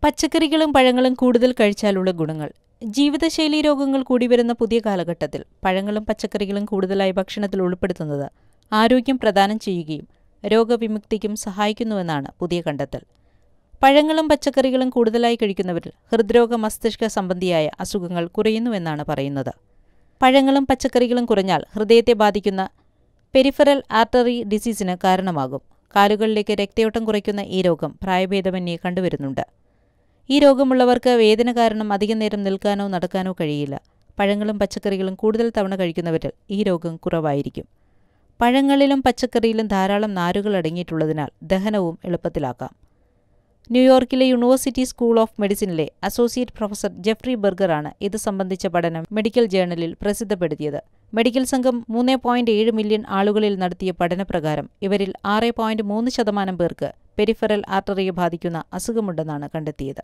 പച്ചക്കറികളും പഴങ്ങളും കൂടുതൽ കഴിച്ചാലുള്ള ഗുണങ്ങൾ. ജീവിതശൈലീ രോഗങ്ങൾ കൂടിവരുന്ന പുതിയ കാലഘട്ടത്തിൽ പഴങ്ങളും പച്ചക്കറികളും കൂടുതലായി ഭക്ഷണത്തിൽ ഉൾപ്പെടുത്തുന്നത് ആരോഗ്യം പ്രദാനം ചെയ്യുകയും രോഗവിമുക്തിക്കും സഹായിക്കുന്നുവെന്നാണ് പുതിയ കണ്ടെത്തൽ. പഴങ്ങളും പച്ചക്കറികളും കൂടുതലായി കഴിക്കുന്നവരിൽ ഹൃദ്രോഗ മസ്തിഷ്ക സംബന്ധിയായ അസുഖങ്ങൾ കുറയുന്നുവെന്നാണ് പറയുന്നത്. പഴങ്ങളും പച്ചക്കറികളും കുറഞ്ഞാൽ ഹൃദയത്തെ ബാധിക്കുന്ന പെരിഫറൽ ആർട്ടറി ഡിസീസിന് കാരണമാകും. കാലുകളിലേക്ക് രക്തയോട്ടം കുറയ്ക്കുന്ന ഈ രോഗം പ്രായഭേദമന്യേ കണ്ടുവരുന്നുണ്ട്. ഈ രോഗമുള്ളവർക്ക് വേദന കാരണം അധികം നേരം നിൽക്കാനോ നടക്കാനോ കഴിയില്ല. പഴങ്ങളും പച്ചക്കറികളും കൂടുതൽ തവണ കഴിക്കുന്നവരിൽ ഈ രോഗം കുറവായിരിക്കും. പഴങ്ങളിലും പച്ചക്കറിയിലും ധാരാളം നാരുകൾ അടങ്ങിയിട്ടുള്ളതിനാൽ ദഹനവും എളുപ്പത്തിലാക്കാം. ന്യൂയോർക്കിലെ യൂണിവേഴ്സിറ്റി സ്കൂൾ ഓഫ് മെഡിസിനിലെ അസോസിയേറ്റ് പ്രൊഫസർ ജെഫ്രി ബർഗറാണ് ഇത് സംബന്ധിച്ച പഠനം മെഡിക്കൽ ജേണലിൽ പ്രസിദ്ധപ്പെടുത്തിയത്. മെഡിക്കൽ സംഘം 3.7 മില്യൺ ആളുകളിൽ നടത്തിയ പഠനപ്രകാരം ഇവരിൽ 6.3% പേർക്ക് പെരിഫറൽ ആർട്ടറിയെ ബാധിക്കുന്ന അസുഖമുണ്ടെന്നാണ് കണ്ടെത്തിയത്.